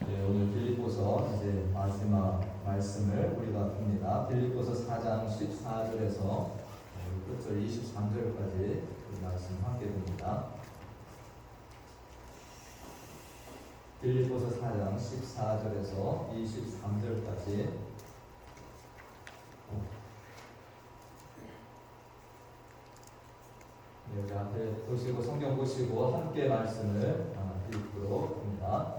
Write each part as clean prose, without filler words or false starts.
네, 오늘 빌립보서 이제 마지막 말씀을 우리가 봅니다. 빌립보서 4장 14절에서 끝절 23절까지 말씀 함께 봅니다. 빌립보서 4장 14절에서 23절까지 여기 앞에 보시고 성경 보시고 함께 말씀을 읽도록 합니다.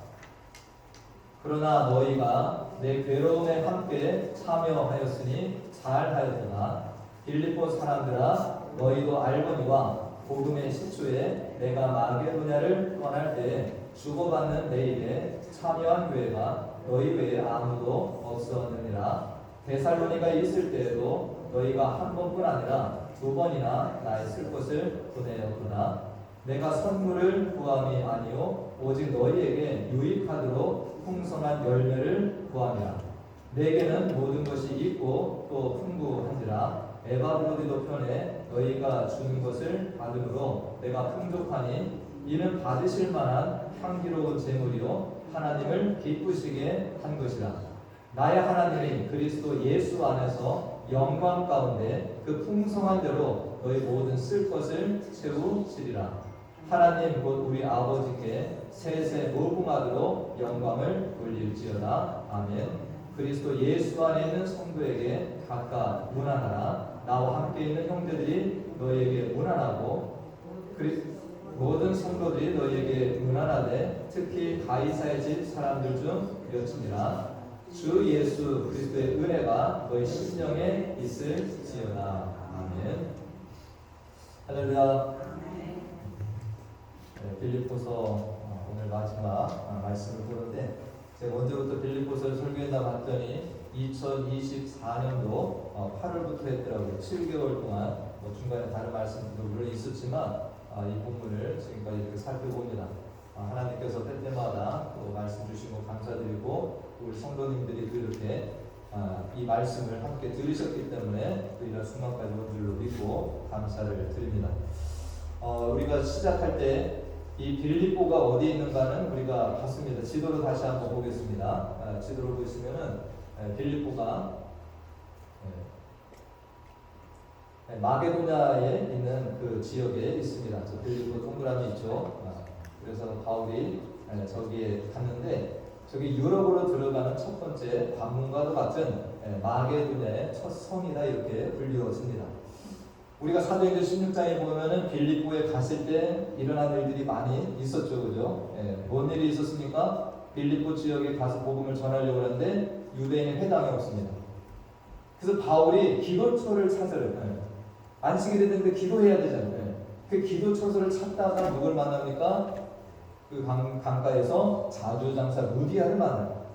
그러나 너희가 내 괴로움에 함께 참여하였으니 잘하였구나. 빌립보 사람들아, 너희도 알거니와 복음의 시초에 내가 마게도냐를 떠날 때 주고받는 내 일에 참여한 교회가 너희 외에 아무도 없었느니라. 데살로니가 있을 때에도 너희가 한 번뿐 아니라 두 번이나 나의 쓸 것을 보내었구나. 내가 선물을 구함이 아니요 오직 너희에게 유익하도록 풍성한 열매를 구함이라. 내게는 모든 것이 있고 또 풍부한지라. 에바브로디도 편에 너희가 주는 것을 받음으로 내가 풍족하니 이는 받으실 만한 향기로운 제물이요 하나님을 기쁘시게 한 것이라. 나의 하나님이 그리스도 예수 안에서 영광 가운데 그 풍성한 대로 너희 모든 쓸 것을 채우시리라. 하나님 곧 우리 아버지께 세세 무궁하도록 영광을 돌릴지어다. 아멘. 그리스도 예수 안에 있는 성도에게 각각 문안하라. 나와 함께 있는 형제들이 너희에게 문안하고 모든 성도들이 너희에게 문안하되 특히 가이사의 집 사람들 중 몇이니라. 주 예수 그리스도의 은혜가 너희 심령에 있을지어다. 아멘. 할렐루야. 빌립보서 오늘 마지막 말씀을 보는데, 제가 언제부터 빌립보서를 설교했나 봤더니 2024년도 8월부터 했더라고요. 7개월 동안 중간에 다른 말씀도 물론 있었지만 이 본문을 지금까지 이렇게 살펴봅니다. 하나님께서 때때마다 또 말씀 주시고 감사드리고 우리 성도님들이 또 이렇게 이 말씀을 함께 들으셨기 때문에 또 이런 순간까지 온 줄로 믿고 감사를 드립니다. 우리가 시작할 때 이 빌립보가 어디에 있는가는 우리가 봤습니다. 지도로 다시 한번 보겠습니다. 지도로 보시면은 빌립보가 마게도냐에 있는 그 지역에 있습니다. 저 빌립보 동그라미 있죠. 그래서 바울이 저기에 갔는데, 저기 유럽으로 들어가는 첫 번째 관문과도 같은 마게도냐의 첫 성이다 이렇게 불리워집니다. 우리가 사도행전 16장에 보면은 빌립보에 갔을 때 일어난 일들이 많이 있었죠, 그죠? 뭔 일이 있었습니까? 빌립보 지역에 가서 복음을 전하려고 하는데 유대인 회당이 없습니다. 그래서 바울이 기도처를 찾으려고 안식이 됐는데 기도해야 되잖아요. 그 기도처를 찾다가 누굴 만납니까? 그 강가에서 자주장사 루디아를 만나요.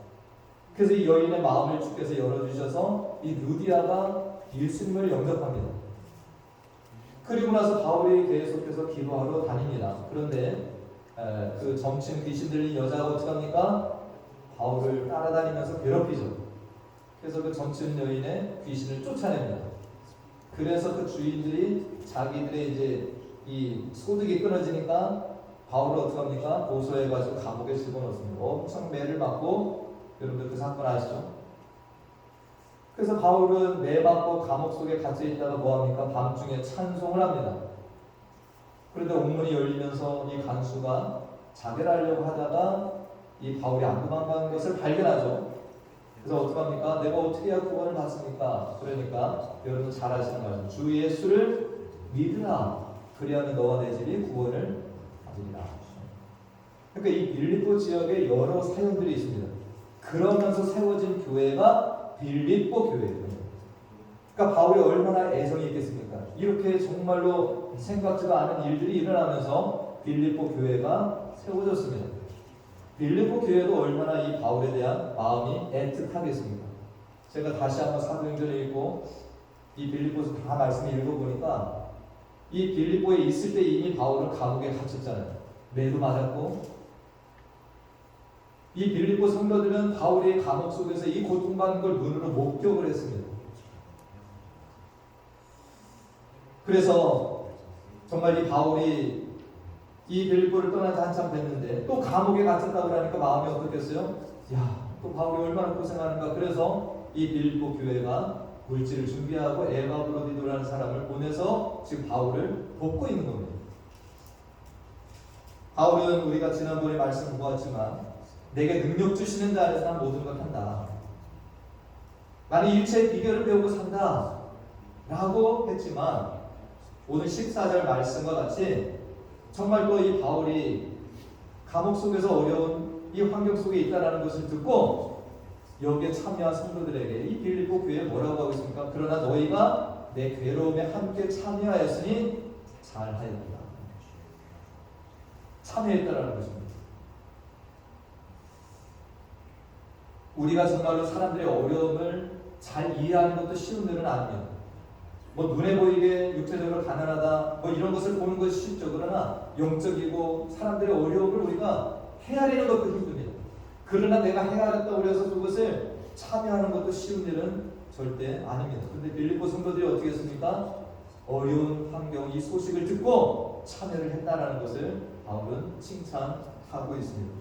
그래서 이 여인의 마음을 주께서 열어주셔서 이 루디아가 예수님을 영접합니다. 그리고 나서 바울이 계속해서 기도하러 다닙니다. 그런데 그 점치는 귀신 들린 여자가 어떻게 합니까? 바울을 따라다니면서 괴롭히죠. 그래서 그 점치는 여인의 귀신을 쫓아냅니다. 그래서 그 주인들이 자기들의 이제 이 소득이 끊어지니까 바울을 어떻게 합니까? 고소해가지고 감옥에 집어넣습니다. 엄청 매를 맞고, 여러분들 그 사건 아시죠? 그래서 바울은 매받고 감옥 속에 갇혀 있다가 뭐합니까? 밤중에 찬송을 합니다. 그런데 옥문이 열리면서 이 간수가 자결하려고 하다가 이 바울이 안 도망가는 것을 발견하죠. 그래서 어떻게 합니까? 내가 어떻게 해야 구원을 받습니까? 그러니까 여러분 잘 아시는 말씀, 주 예수를 믿으라. 그리하면 너와 내 집이 구원을 받으리라. 그러니까 이 빌립보 지역에 여러 사역들이 있습니다. 그러면서 세워진 교회가 빌립보 교회예요. 그러니까 바울이 얼마나 애정이 있겠습니까? 이렇게 정말로 생각지도 않은 일들이 일어나면서 빌립보 교회가 세워졌습니다. 빌립보 교회도 얼마나 이 바울에 대한 마음이 애틋하겠습니까? 제가 다시 한번 사도행전을 읽고 이 빌립보서 다 말씀을 읽어보니까 이 빌립보에 있을 때 이미 바울은 감옥에 갇혔잖아요. 매도 맞았고, 이 빌립보 성도들은 바울이 감옥 속에서 이 고통받는 걸 눈으로 목격을 했습니다. 그래서 정말 이 바울이 이 빌립보를 떠난 지 한참 됐는데 또 감옥에 갇혔다고 하니까 마음이 어떻겠어요? 야, 또 바울이 얼마나 고생하는가. 그래서 이 빌립보 교회가 물질을 준비하고 에바브로디도라는 사람을 보내서 지금 바울을 돕고 있는 겁니다. 바울은 우리가 지난번에 말씀 보았지만 내게 능력 주시는 자 안에서 난 모든 걸 한다. 나는 일체의 비결을 배우고 산다 라고 했지만 오늘 14절 말씀과 같이 정말 또 이 바울이 감옥 속에서 어려운 이 환경 속에 있다는 것을 듣고 여기에 참여한 성도들에게 이 빌립보 교회에 뭐라고 하고 있습니까? 그러나 너희가 내 괴로움에 함께 참여하였으니 잘하였다. 참여했다라는 것입니다. 우리가 정말로 사람들의 어려움을 잘 이해하는 것도 쉬운 일은 아닙니다. 뭐 눈에 보이게 육체적으로 가난하다 뭐 이런 것을 보는 것이 쉽죠. 그러나 영적이고 사람들의 어려움을 우리가 헤아리는 것도 힘듭니다. 그러나 내가 헤아렸다고 해서 그것을 참여하는 것도 쉬운 일은 절대 아닙니다. 그런데 빌립보 성도들이 어떻게 했습니까? 어려운 환경 이 소식을 듣고 참여를 했다라는 것을 바울은 칭찬하고 있습니다.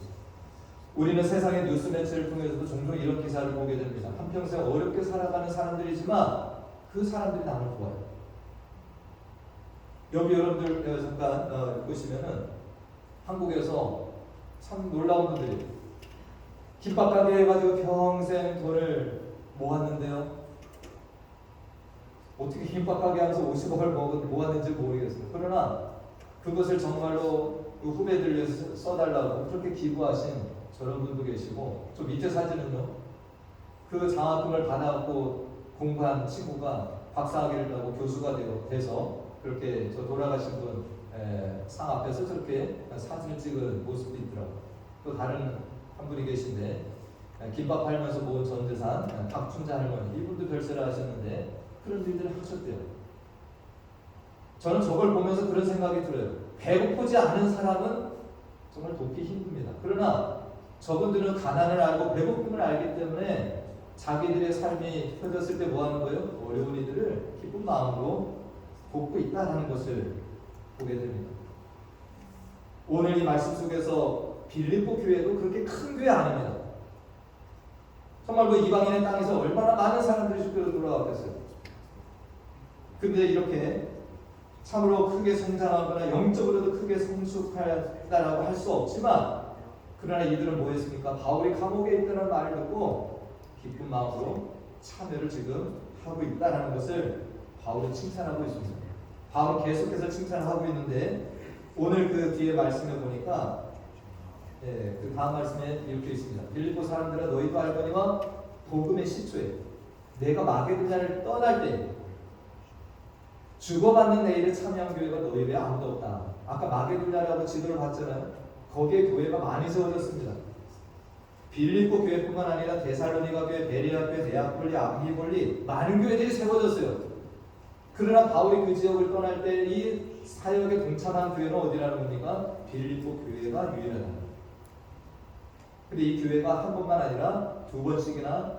우리는 세상의 뉴스 매체를 통해서도 종종 이런 기사를 보게 됩니다. 한평생 어렵게 살아가는 사람들이지만 그 사람들이 남을 도와요. 여기 여러분들 잠깐 보시면은 한국에서 참 놀라운 분들이 김밥 가게 해가지고 평생 돈을 모았는데요. 어떻게 김밥 가게 하면서 50억을 모았는지 모르겠어요. 그러나 그것을 정말로 후배들 위해서 써달라고 그렇게 기부하신 저런 분도 계시고, 저 밑에 사진은요, 그 장학금을 받아갖고 공부한 친구가 박사학위를 따고 교수가 돼서 그렇게 저 돌아가신 분 상 앞에서 저렇게 사진을 찍은 모습도 있더라고요. 또 다른 한 분이 계신데 김밥 팔면서 모은 전 재산 박춘자 할머니, 이분도 별세를 하셨는데 그런 일들을 하셨대요. 저는 저걸 보면서 그런 생각이 들어요. 배고프지 않은 사람은 정말 돕기 힘듭니다. 그러나 저분들은 가난을 알고 배고픔을 알기 때문에 자기들의 삶이 펴졌을 때 뭐 하는 거예요? 어려운 이들을 기쁜 마음으로 돕고 있다는 것을 보게 됩니다. 오늘 이 말씀 속에서 빌립보 교회도 그렇게 큰 교회 아닙니다. 정말 그 이방인의 땅에서 얼마나 많은 사람들이 주교로 돌아왔겠어요. 근데 이렇게 참으로 크게 성장하거나 영적으로도 크게 성숙하다라고 할 수 없지만, 그러나 이들은 뭐 했습니까? 바울이 감옥에 있다는 말을 듣고 기쁜 마음으로 참여를 지금 하고 있다는 것을 바울은 칭찬하고 있습니다. 바울은 계속해서 칭찬을 하고 있는데 오늘 그 뒤에 말씀에 보니까 그 다음 말씀에 이렇게 있습니다. 빌립보 사람들아 너희도 알거니와 복음의 시초에 내가 마게도냐를 떠날 때 주고받는 내 일에 참여한 교회가 너희 외에 아무도 없다. 아까 마게도냐라고 지도를 봤잖아요. 거기에 교회가 많이 세워졌습니다. 빌립보 교회뿐만 아니라 데살로니가 교회, 베레아 교회, 네아폴리, 암히볼리 많은 교회들이 세워졌어요. 그러나 바울이 그 지역을 떠날 때 이 사역에 동참한 교회는 어디라는 겁니까? 빌립보 교회가 유일하다. 근데 이 교회가 한 번만 아니라 두 번씩이나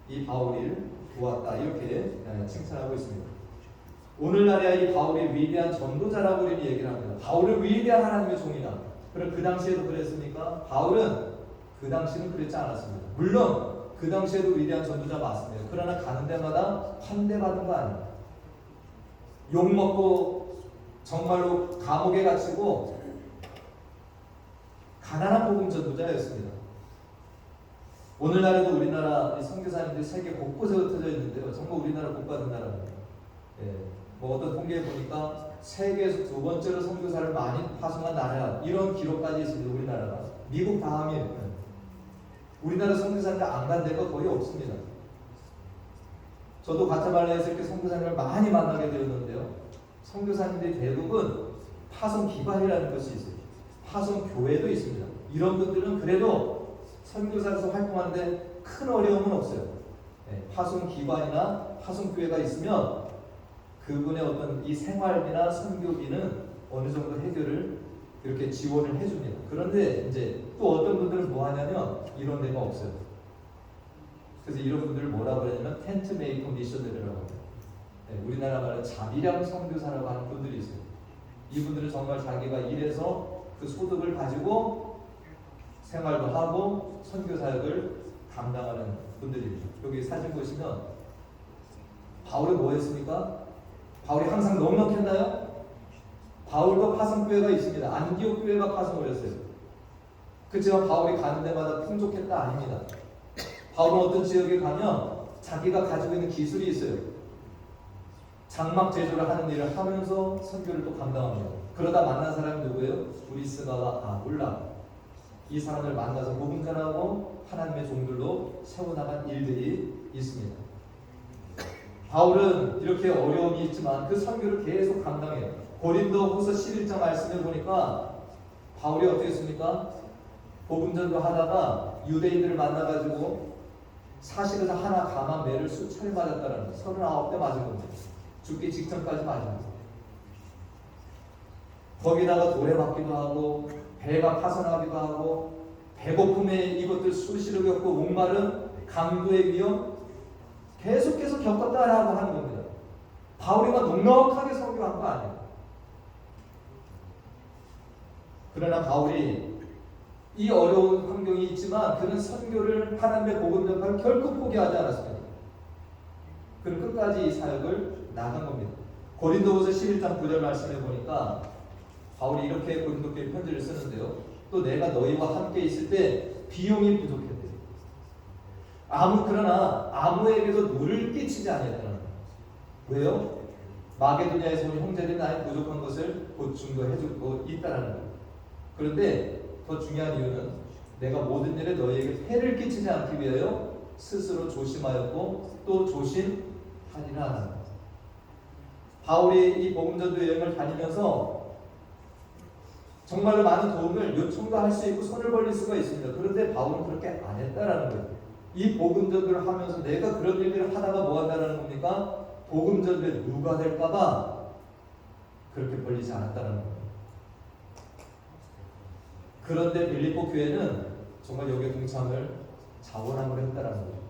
이 바울을 도왔다. 이렇게 칭찬하고 있습니다. 오늘날에야 이 바울이 위대한 전도자라고 우리는 얘기를 합니다. 바울은 위대한 하나님의 종이다. 그럼 그 당시에도 그랬습니까? 바울은 그 당시는 그랬지 않았습니다. 물론 그 당시에도 위대한 전도자 맞습니다. 그러나 가는 데마다 환대받은 거 아닙니다. 욕먹고 정말로 감옥에 갇히고 가난한 복음 전도자였습니다. 오늘날에도 우리나라 선교사님들이 세계 곳곳에 흩어져 있는데요. 정말 우리나라 복받은 나라입니다. 뭐 어떤 통계에 보니까 세계에서 두 번째로 선교사를 많이 파송한 나라, 이런 기록까지 있습니다. 우리나라가 미국 다음이에요. 우리나라 선교사님들 안 간 데가 거의 없습니다. 저도 과테말라에서 이렇게 선교사님을 많이 만나게 되었는데요. 선교사님들이 대부분 파송 기관이라는 것이 있어요. 파송 교회도 있습니다. 이런 분들은 그래도 선교사로서 활동하는데 큰 어려움은 없어요. 파송 기관이나 파송 교회가 있으면 그분의 어떤 이 생활비나 선교비는 어느 정도 해결을 이렇게 지원을 해줍니다. 그런데 이제 또 어떤 분들은 뭐 하냐면 이런 데가 없어요. 그래서 이런 분들을 뭐라고 하냐면 텐트 메이커 미셔너리라고 합니다. 우리나라 말로 자비량 선교사라고 하는 분들이 있어요. 이분들은 정말 자기가 일해서 그 소득을 가지고 생활도 하고 선교 사역을 감당하는 분들입니다. 여기 사진 보시면 바울이 뭐 했습니까? 바울이 항상 넉넉했나요? 바울도 파송교회가 있습니다. 안디옥 교회가 파송을 했어요. 그렇지만 바울이 가는 데마다 풍족했다? 아닙니다. 바울은 어떤 지역에 가면 자기가 가지고 있는 기술이 있어요. 장막 제조를 하는 일을 하면서 선교를 또 감당합니다. 그러다 만난 사람이 누구예요? 브리스가와 아굴라. 이 사람을 만나서 복음 전하고 하나님의 종들로 세워나간 일들이 있습니다. 바울은 이렇게 어려움이 있지만 그 선교를 계속 감당해요. 고린도후서 11장 말씀을 보니까 바울이 어떻게 했습니까? 복음 전도 하다가 유대인들을 만나가지고 사실에서 하나 감한 매를 수차례 맞았다는 거예요. 39대 맞은 겁니다. 죽기 직전까지 맞은 거예요. 거기다가 돌에 맞기도 하고 배가 파손하기도 하고 배고픔에 이것들 수시로 겪고 목마른 강도의 위험 계속해서 겪었다라고 하는 겁니다. 바울이가 넉넉하게 선교한 거 아니에요. 그러나 바울이 이 어려운 환경이 있지만 그는 선교를 하나님의 복음 전파를 결코 포기하지 않았습니다. 그는 끝까지 이 사역을 나간 겁니다. 고린도후서 11장 9절 말씀해 보니까 바울이 이렇게 고린도 교회 편지를 쓰는데요. 또 내가 너희와 함께 있을 때 비용이 부족했대요. 그러나 아무에게도 누를 끼치지 아니했다는 거예요. 왜요? 마게도냐에서 온 형제들이 나의 부족한 것을 보충도 해주고 있다는 거예요. 그런데 더 중요한 이유는 내가 모든 일에 너희에게 해를 끼치지 않기 위하여 스스로 조심하였고 또 조심하리라 하는 거예요. 바울이 이 복음전도 여행을 다니면서 정말로 많은 도움을 요청도 할 수 있고 손을 벌릴 수가 있습니다. 그런데 바울은 그렇게 안 했다라는 거예요. 이 복음전도를 하면서 내가 그런 일들을 하다가 뭐 한다는 겁니까? 복음전도에 누가 될까봐 그렇게 벌리지 않았다는 거예요. 그런데 빌립보 교회는 정말 여기에 동참을 자원함으로 했다는 거예요.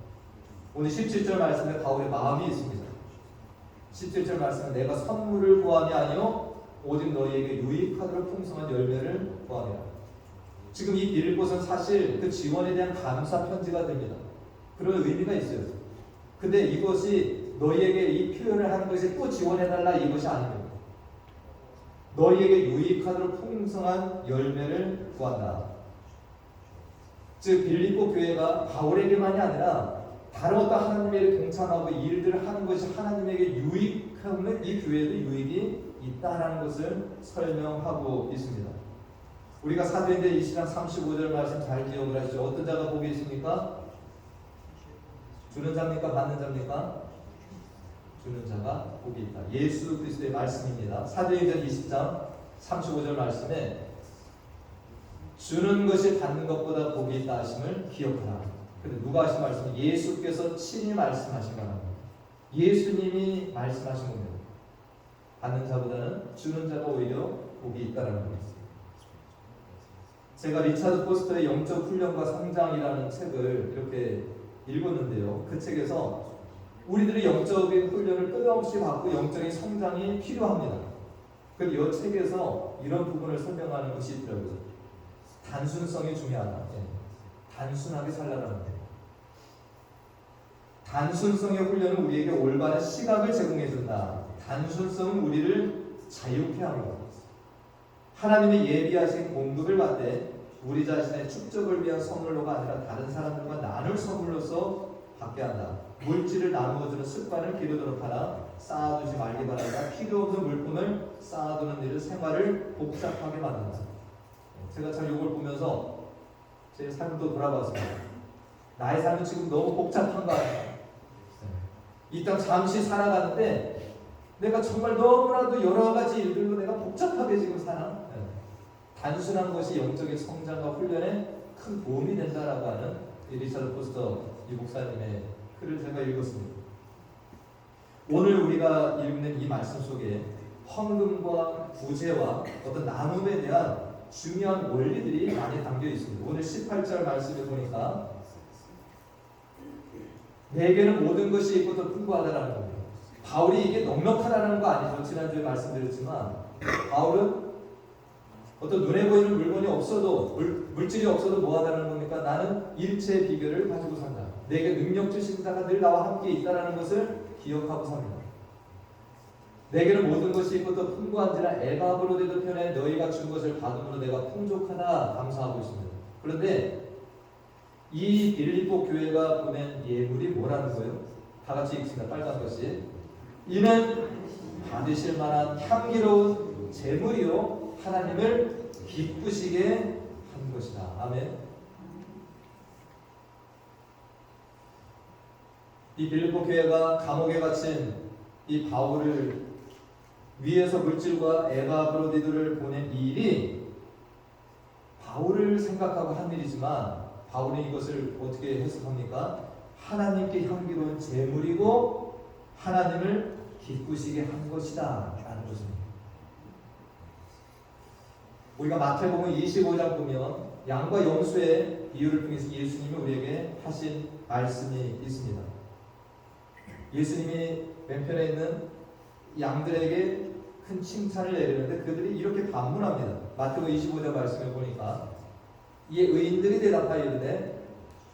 오늘 17절 말씀에 바울의 마음이 있습니다. 17절 말씀은 내가 선물을 구함이 아니요 오직 너희에게 유익하도록 풍성한 열매를 구하리라. 지금 이 빌립보서는 사실 그 지원에 대한 감사 편지가 됩니다. 그런 의미가 있어요. 근데 이것이 너희에게 이 표현을 하는 것이 또 지원해달라 이것이 아닙니다. 너희에게 유익하도록 풍성한 열매를 구한다. 즉 빌립보 교회가 바울에게만이 아니라 다른 어떤 하나님의 일에 동참하고 일들을 하는 것이 하나님에게 유익하면 이 교회도 유익이 있다라는 것을 설명하고 있습니다. 우리가 사도행전 20장 35절 말씀 잘 기억을 하시죠. 어떤 자가 복이 있습니까? 주는 자입니까? 받는 자입니까? 주는 자가 복이 있다. 예수 그리스도의 말씀입니다. 사도행전 20장 35절 말씀에 주는 것이 받는 것보다 복이 있다 하심을 기억하라. 근데 누가 하신 말씀은 예수께서 친히 말씀하신 거랍니다. 예수님이 말씀하신 겁니다. 받는 자보다는 주는 자가 오히려 복이 있다는 겁니다. 제가 리차드 포스터의 영적 훈련과 성장이라는 책을 이렇게 읽었는데요. 그 책에서 우리들이 영적인 훈련을 끊임없이 받고 영적인 성장이 필요합니다. 그런데 이 책에서 이런 부분을 설명하는 것이 있더라고요. 단순성이 중요하다. 단순하게 살라는 거예요. 단순성의 훈련은 우리에게 올바른 시각을 제공해준다. 단순성은 우리를 자유케 합니다. 하나님의 예비하신 공급을 받되 우리 자신의 축적을 위한 선물로가 아니라 다른 사람들과 나눌 선물로서 받게 한다. 물질을 나누어주는 습관을 기르도록 하라. 쌓아두지 말기 바란다. 필요 없는 물품을 쌓아두는 일은 생활을 복잡하게 만든다. 제가 참 이걸 보면서 제 삶을 또 돌아봤습니다. 나의 삶은 지금 너무 복잡한 거 아니야? 이 땅 잠시 살아가는데 내가 정말 너무나도 여러 가지 일들로 내가 복잡하게 지금 사나? 단순한 것이 영적인 성장과 훈련에 큰 도움이 된다라고 하는 리차드 포스터 이 목사님의 글을 제가 읽었습니다. 오늘 우리가 읽는 이 말씀 속에 헌금과 구제와 어떤 나눔에 대한 중요한 원리들이 많이 담겨 있습니다. 오늘 18절 말씀을 보니까 내게는 모든 것이 있고 더 풍부하다라는 겁니다. 바울이 이게 넉넉하다는 거 아니죠. 지난주에 말씀드렸지만 바울은 어떤 눈에 보이는 물건이 없어도 물질이 없어도 뭐 하다는 겁니까? 나는 일체의 비결을 가지고 산다. 내게 능력 주신 자가 늘 나와 함께 있다는 것을 기억하고 삽니다. 내게는 모든 것이 있고 또 풍부한지라 애가브로 되던 편에 너희가 준 것을 받음으로 내가 풍족하다 감사하고 있습니다. 그런데 이 빌립보 교회가 보낸 예물이 뭐라는 거예요? 다 같이 읽습니다. 빨간 것이 이는 받으실 만한 향기로운 제물이요 하나님을 기쁘시게 한 것이다. 아멘. 이 빌립보 교회가 감옥에 갇힌 이 바울을 위에서 물질과 에바브로디도를 보낸 이 일이 바울을 생각하고 한 일이지만 바울은 이것을 어떻게 해석합니까? 하나님께 향기로운 제물이고 하나님을 기쁘시게 한 것이다 라는 것입니다. 우리가 마태복음 25장 보면 양과 염소의 비유를 통해서 예수님이 우리에게 하신 말씀이 있습니다. 예수님이 왼편에 있는 양들에게 큰 칭찬을 내리는데 그들이 이렇게 반문합니다. 마태복음 25장 말씀을 보니까 이에 의인들이 대답하여 이르되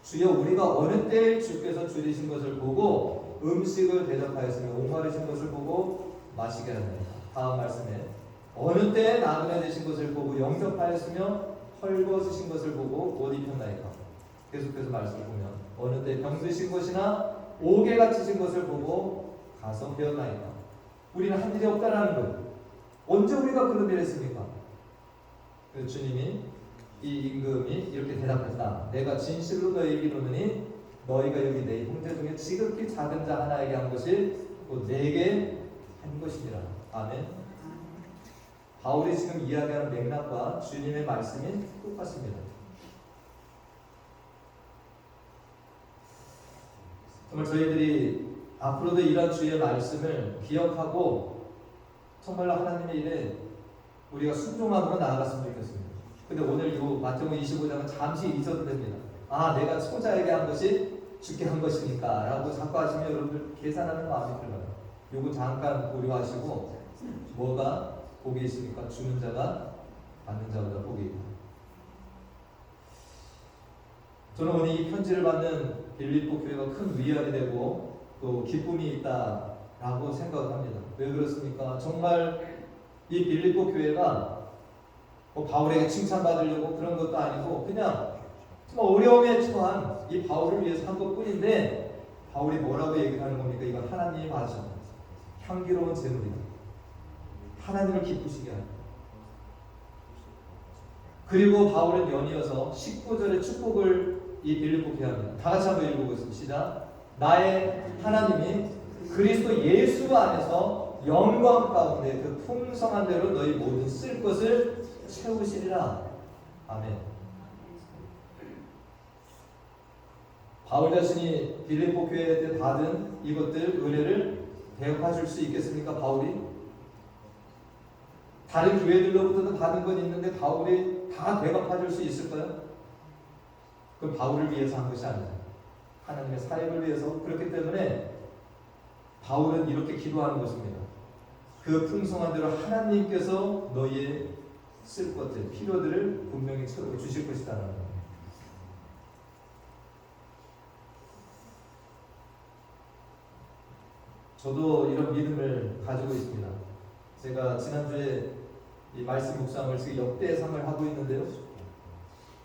주여 우리가 어느 때에 주께서 줄이신 것을 보고 음식을 대접하였으며 옥마르신 것을 보고 마시게 하였나이까. 다음 말씀에 어느 때에 나그네 되신 것을 보고 영접하였으며 헐벗으신 것을 보고 옷 입혔나이까. 계속해서 말씀을 보면 어느 때 병드신 것이나 옥에 갇히신 것을 보고 가성되었나이까. 우리는 한 일이 없다라는 거예요. 언제 우리가 그런 일을 했습니까? 그 주님이 이 임금이 이렇게 대답했다. 내가 진실로 너희에게 이르노니 너희가 여기 내 형제 중에 지극히 작은 자 하나에게 한 것이 또 내게 한 것이니라. 아멘. 바울이 지금 이야기하는 맥락과 주님의 말씀이 똑같습니다. 정말 저희들이 앞으로도 이런 주의 말씀을 기억하고 정말로 하나님의 일에 우리가 순종함으로 나아갔으면 좋겠습니다. 근데 오늘 이 마태복음 25장은 잠시 잊어도 됩니다. 아, 내가 소자에게 한 것이 주께 한 것이니까 라고 자꾸 하시면 여러분들 계산하는 마음이 들어요. 요거 잠깐 고려하시고 뭐가 복이 있으니까 주는 자가 받는 자보다 복이 있다. 저는 오늘 이 편지를 받는 빌립보 교회가 큰 위안이 되고 또 기쁨이 있다라고 생각을 합니다. 왜 그렇습니까? 정말 이 빌립보 교회가 뭐 바울에게 칭찬받으려고 그런 것도 아니고 그냥 정말 어려움에 처한 이 바울을 위해서 한 것뿐인데 바울이 뭐라고 얘기를 하는 겁니까? 이건 하나님이 받으신 향기로운 제물이다. 하나님을 기쁘시게 하는. 그리고 바울은 연이어서 19절의 축복을 이 빌립보 교회합니다. 다 같이 한번 읽어보겠습니다. 시작. 나의 하나님이 그리스도 예수 안에서 영광 가운데 그 풍성한 대로 너희 모든 쓸 것을 채우시리라. 아멘. 바울 자신이 빌립보 교회에 받은 이것들 은혜를 대갚아 줄 수 있겠습니까? 바울이? 다른 교회들로부터도 받은 건 있는데 바울이 다 대갚아 줄 수 있을까요? 그건 바울을 위해서 한 것이 아니죠. 하나님의 사역을 위해서. 그렇기 때문에 바울은 이렇게 기도하는 것입니다. 그 풍성한 대로 하나님께서 너희의 쓸 것들, 필요들을 분명히 채워 주실 것이다라는 겁니다. 저도 이런 믿음을 가지고 있습니다. 제가 지난주에 이 말씀 묵상을 지금 역대상을 하고 있는데요.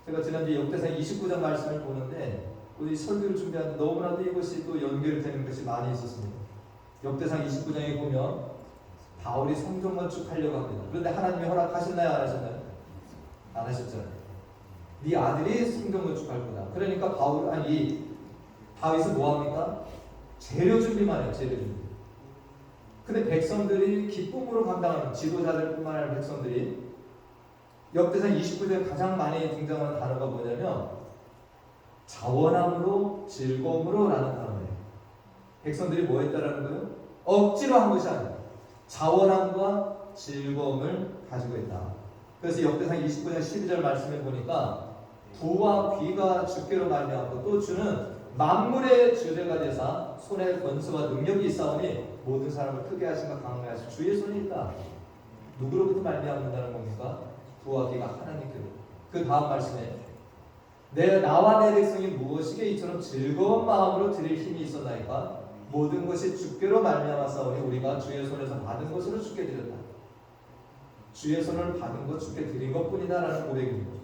제가 지난주에 역대상 29장 말씀을 보는데 우리 설교를 준비하는데 너무나도 이것이 또 연결되는 것이 많이 있었습니다. 역대상 29장에 보면 바울이 성전 건축하려고 합니다. 그런데 하나님이 허락하셨나요? 안 하셨나요? 안 하셨잖아요. 네 아들이 성전 건축할 거다. 그러니까 다윗은 뭐합니까? 재료 준비만 해요. 재료 준비. 근데 백성들이 기쁨으로 감당하는 지도자들뿐만 아니라 백성들이 역대상 29장에 가장 많이 등장하는 단어가 뭐냐면 자원함으로 즐거움으로 라는 단어예요. 백성들이 뭐 했다라는 거예요? 억지로 한 것이 아니에요. 자원함과 즐거움을 가지고 있다. 그래서 역대상 29장 12절 말씀에 보니까 부와 귀가 주께로 말미암고 또 주는 만물의 주제가 되사 손에 권세와 능력이 있사오니 모든 사람을 크게 하신가 강하게 하신 주의 손이 있다. 누구로부터 말미암는다는 겁니까? 구하기가 하나님께로. 그 다음 말씀에 나와 내 백성이 무엇이게 이처럼 즐거운 마음으로 드릴 힘이 있었나이까 모든 것이 주께로 말미암았사오니 우리가 주의 손에서 받은 것으로 주께 드렸다. 주의 손을 받은 것 주께 드린 것뿐이다라는 고백입니다.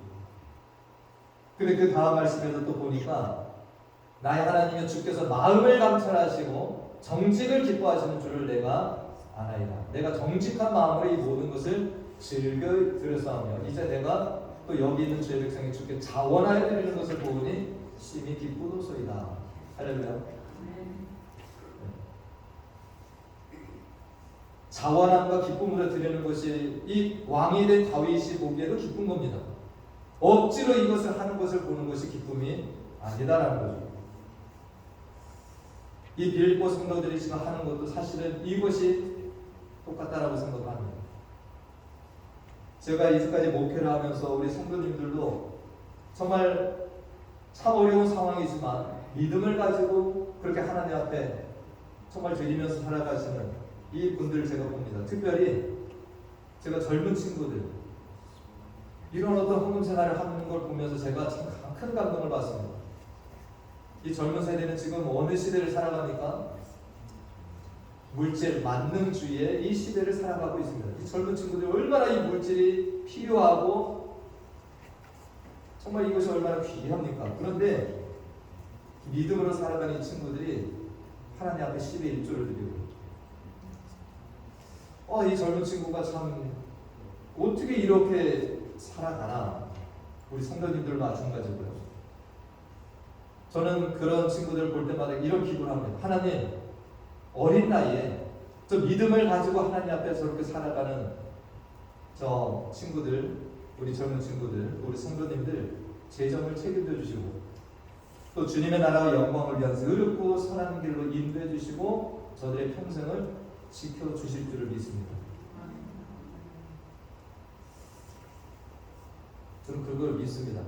근데 그 다음 말씀에도 또 보니까 나의 하나님은 주께서 마음을 감찰하시고 정직을 기뻐하시는 줄을 내가 아나이다. 내가 정직한 마음으로 이 모든 것을 즐겨 들여싸우며 이제 내가 또 여기 있는 주의 백성이 주께 자원하여 드리는 것을 보니 심히 기쁘도소이다. 할렐루야. 자원함과 기쁨으로 드리는 것이 이 왕이 된 다윗이 보기에도 기쁜 겁니다. 억지로 이것을 하는 것을 보는 것이 기쁨이 아니다라는 거죠. 이 빌립보 성도들이 지금 하는 것도 사실은 이것이 똑같다라고 생각합니다. 제가 이제까지 목회를 하면서 우리 성도님들도 정말 참 어려운 상황이지만 믿음을 가지고 그렇게 하나님 앞에 정말 드리면서 살아가시는 이 분들을 제가 봅니다. 특별히 제가 젊은 친구들 이런 어떤 헌금 생활을 하는 걸 보면서 제가 참 큰 감동을 받습니다. 이 젊은 세대는 지금 어느 시대를 살아갑니까? 물질, 만능주의의 이 시대를 살아가고 있습니다. 이 젊은 친구들이 얼마나 이 물질이 필요하고 정말 이것이 얼마나 귀합니까? 그런데 믿음으로 살아가는 이 친구들이 하나님 앞에 10의 1조를 드리고 이 젊은 친구가 참 어떻게 이렇게 살아가나. 우리 성도님들 마찬가지고요. 저는 그런 친구들을 볼 때마다 이런 기도를 합니다. 하나님, 어린 나이에 저 믿음을 가지고 하나님 앞에 저렇게 살아가는 저 친구들, 우리 젊은 친구들, 우리 성도님들 재정을 책임져 주시고 또 주님의 나라와 영광을 위한 의롭고 선한 길로 인도해 주시고 저들의 평생을 지켜주실 줄을 믿습니다. 저는 그걸 믿습니다.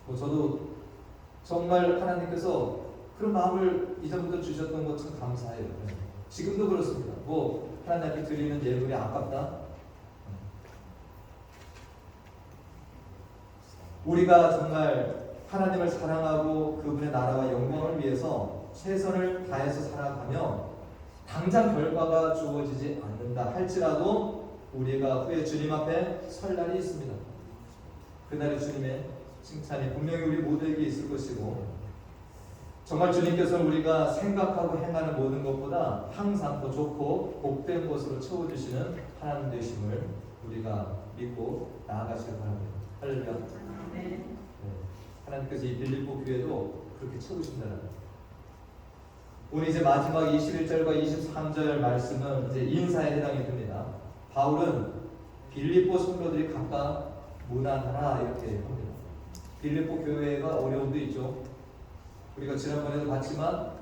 저도 정말 하나님께서 그런 마음을 이전부터 주셨던 것 참 감사해요. 지금도 그렇습니다. 하나님 앞에 드리는 예물이 아깝다? 우리가 정말 하나님을 사랑하고 그분의 나라와 영광을 위해서 최선을 다해서 살아가며 당장 결과가 주어지지 않는다 할지라도 우리가 후에 주님 앞에 설 날이 있습니다. 그날에 주님의 칭찬이 분명히 우리 모두에게 있을 것이고 정말 주님께서는 우리가 생각하고 행하는 모든 것보다 항상 더 좋고 복된 것으로 채워주시는 하나님 되심을 우리가 믿고 나아가시길 바랍니다. 할렐루야. 네. 하나님께서 이 빌립보 교회도 그렇게 채우신다는 오늘 이제 마지막 21절과 23절 말씀은 이제 인사에 해당이 됩니다. 바울은 빌립보 성도들이 각각 무난하라 이렇게 합니다. 빌립보 교회가 어려움도 있죠. 우리가 지난번에도 봤지만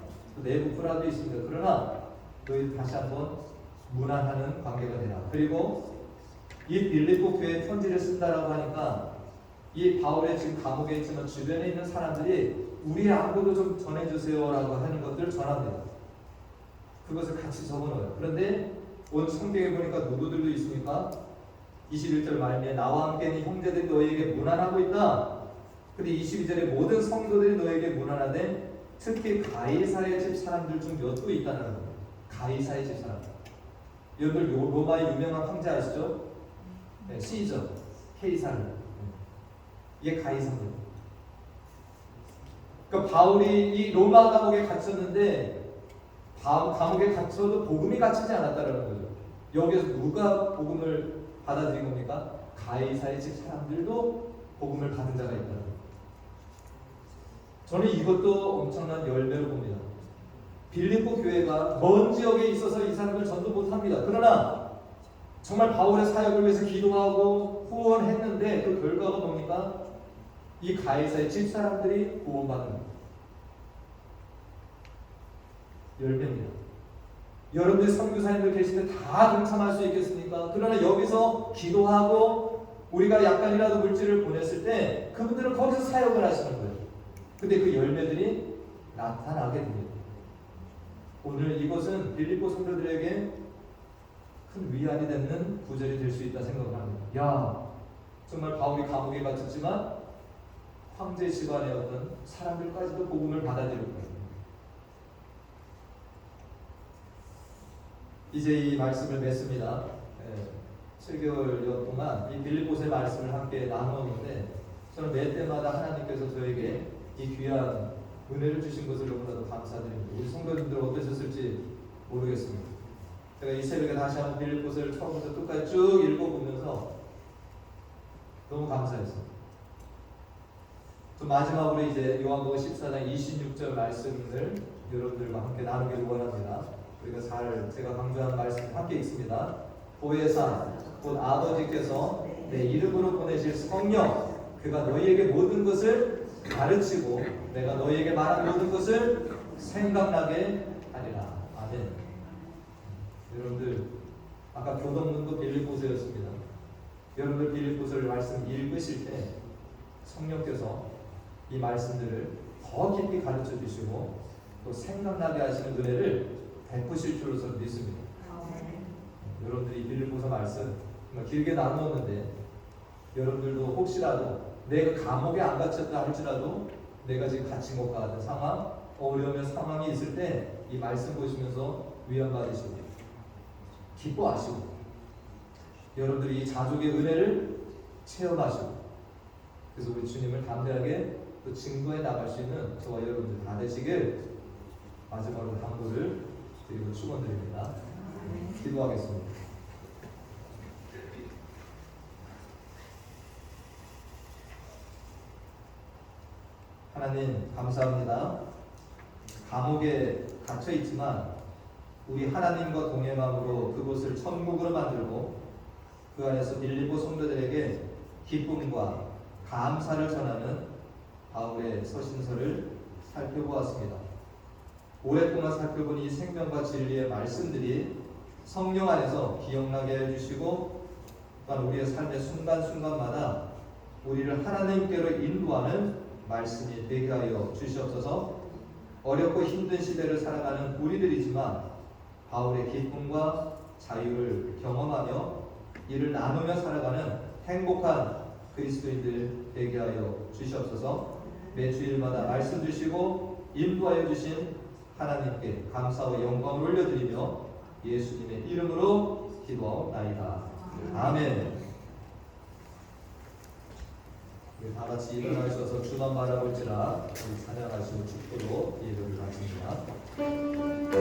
내부 불화도 있습니다. 그러나 너희 다시 한번 무난하는 관계가 되라. 그리고 이 빌립보 교회에 편지를 쓴다라고 하니까 이 바울의 지금 감옥에 있지만 주변에 있는 사람들이 우리의 안부도 좀 전해주세요라고 하는 것들을 전합니다. 그것을 같이 적어놓아요. 그런데 오늘 성경에 보니까 누구들도 있습니까? 21절 말미에 나와 함께 형제들이 너희에게 무난하고 있다. 근데 22절에 모든 성도들이 너희에게 무난하되 특히 가이사의 집 사람들 중 몇 도 있다는 거예요. 가이사의 집 사람. 여러분들 로마의 유명한 황제 아시죠? 네, 시저, 케이사르. 이게 가이사입니다. 그러니까 바울이 이 로마 감옥에 갇혔는데 감옥에 갇혀도 복음이 갇히지 않았다는 거죠. 여기서 누가 복음을 받아들인 겁니까? 가이사의 집 사람들도 복음을 받은 자가 있다는 거예요. 저는 이것도 엄청난 열매로 봅니다. 빌립보 교회가 먼 지역에 있어서 이 사람들 전도 못합니다. 그러나 정말 바울의 사역을 위해서 기도하고 후원했는데 그 결과가 뭡니까? 이 가이사의 집 사람들이 구원받는 열매입니다. 여러분들 선교사님들 계시는데 다 동참할 수 있겠습니까? 그러나 여기서 기도하고 우리가 약간이라도 물질을 보냈을 때 그분들은 거기서 사역을 하시는 거예요. 근데 그 열매들이 나타나게 됩니다. 오늘 이것은 빌립보 성도들에게 큰 위안이 되는 구절이 될 수 있다 생각을 합니다. 야, 정말 바울이 감옥에 갇혔지만 황제 집안의 어떤 사람들까지도 복음을 받아들일 거예요. 이제 이 말씀을 맺습니다. 7개월여 동안 이 빌립보서의 말씀을 함께 나누었는데 저는 매 때마다 하나님께서 저에게 이 귀한 은혜를 주신 것을 너무나도 감사드립니다. 우리 성도님들 어떠셨을지 모르겠습니다. 제가 이 새벽에 다시 한번 빌립보서를 처음부터 끝까지 쭉 읽어보면서 너무 감사했습니다. 또 마지막으로 이제 요한복음 14장 26절 말씀을 여러분들과 함께 나누기를 원합니다. 우리가 제가 강조한 말씀 함께 읽습니다. 보혜사 곧 아버지께서 내 이름으로 보내실 성령 그가 너희에게 모든 것을 가르치고 내가 너희에게 말한 모든 것을 생각나게 하리라. 아멘. 여러분들 아까 교동문도 빌립보서였습니다. 여러분들 빌립보서를 말씀 읽으실 때 성령께서 이 말씀들을 더 깊이 가르쳐 주시고 또 생각나게 하시는 은혜를 베푸실 줄로 저는 믿습니다. 여러분들이 빌립보서 말씀 길게 나누었는데 여러분들도 혹시라도 내가 감옥에 안 갇혔다 할지라도 내가 지금 갇힌 것과 같은 상황, 어려움의 상황이 있을 때 이 말씀 보시면서 위안받으시고 기뻐하시고 여러분들이 이 자족의 은혜를 체험하시고 그래서 우리 주님을 담대하게 또 증거해 나갈 수 있는 저와 여러분들 다 되시길 마지막으로 당부를 드리고 축원드립니다. 기도하겠습니다. 하나님 감사합니다. 감옥에 갇혀 있지만 우리 하나님과 동행함으로 그곳을 천국으로 만들고 그 안에서 빌립보 성도들에게 기쁨과 감사를 전하는 바울의 서신서를 살펴보았습니다. 오랫동안 살펴본 이 생명과 진리의 말씀들이 성령 안에서 기억나게 해주시고 또한 우리의 삶의 순간순간마다 우리를 하나님께로 인도하는 말씀이 되게 하여 주시옵소서. 어렵고 힘든 시대를 살아가는 우리들이지만 바울의 기쁨과 자유를 경험하며 이를 나누며 살아가는 행복한 그리스도인들 되게 하여 주시옵소서. 매 주일마다 말씀 주시고 인도하여 주신 하나님께 감사와 영광을 올려드리며 예수님의 이름으로 기도하옵나이다. 아멘. 다 같이 일어나셔서 주만 바라볼지라 찬양하시고 축도로 예배를 마칩니다.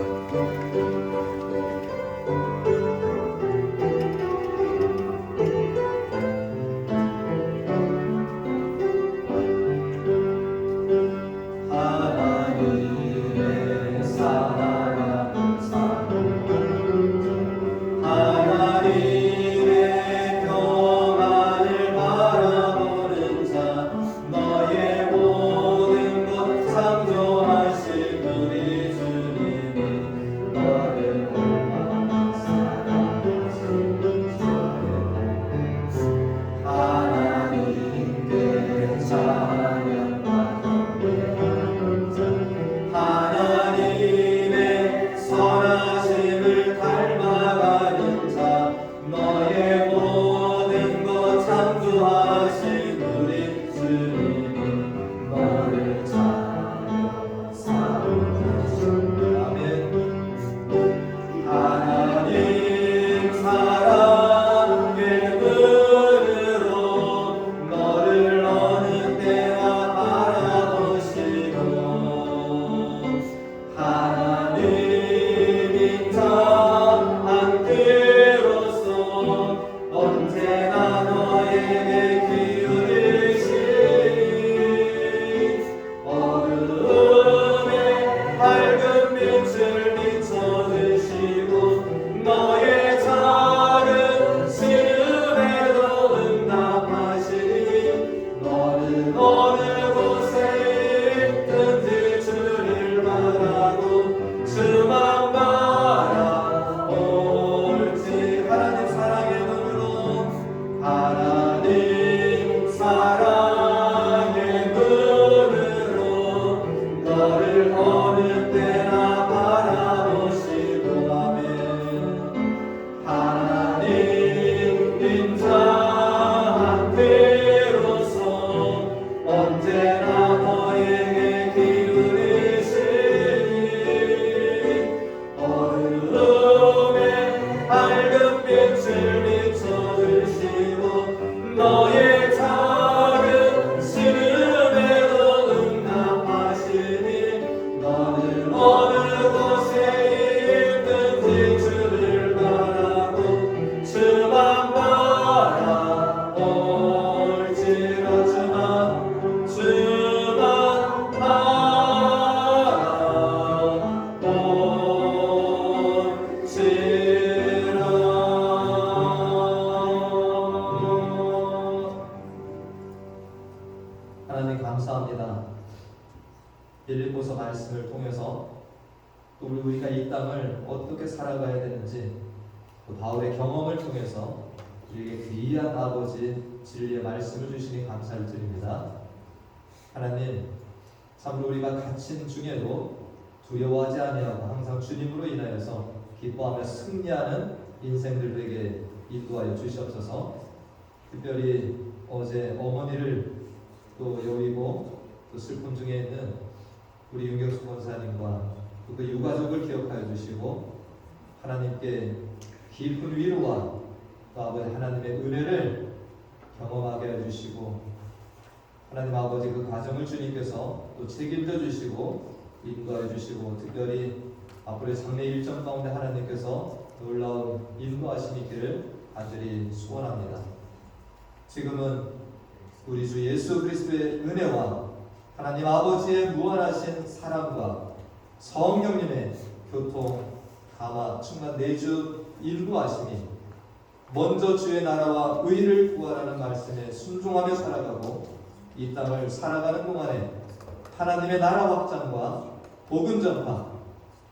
감사합니다. 빌립보서 말씀을 통해서 또 우리가 이 땅을 어떻게 살아가야 되는지 또 바울의 경험을 통해서 우리에게 귀한 아버지 진리의 말씀을 주시니 감사를 드립니다. 하나님, 참으로 우리가 갇힌 중에도 두려워하지 아니하고 항상 주님으로 인하여서 기뻐하며 승리하는 인생들 되게 인도하여 주시옵소서. 특별히 어제 어머니를 또 여의고 또 슬픔 중에 있는 우리 윤경수 권사님과 또 그 유가족을 기억하여 주시고 하나님께 깊은 위로와 또 아버지 하나님의 은혜를 경험하게 해주시고 하나님 아버지 그 과정을 주님께서 또 책임져 주시고 인도해 주시고 특별히 앞으로의 장례 일정 가운데 하나님께서 놀라운 인도하심이 있기를 간절히 소원합니다. 지금은 우리 주 예수 그리스도의 은혜와 하나님 아버지의 무한하신 사랑과 성령님의 교통, 감화, 충만 내주 인도하심이 먼저 주의 나라와 의를 구하라는 말씀에 순종하며 살아가고 이 땅을 살아가는 동안에 하나님의 나라 확장과 복음 전파,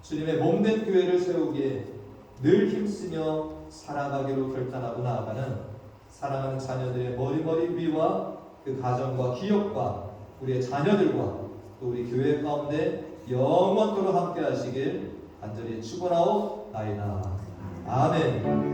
주님의 몸된 교회를 세우기에 늘 힘쓰며 살아가기로 결단하고 나아가는 사랑하는 자녀들의 머리머리 위와 그 가정과 기업과 우리의 자녀들과 또 우리 교회 가운데 영원토록 함께 하시길 간절히 축원하옵나이다. 아멘.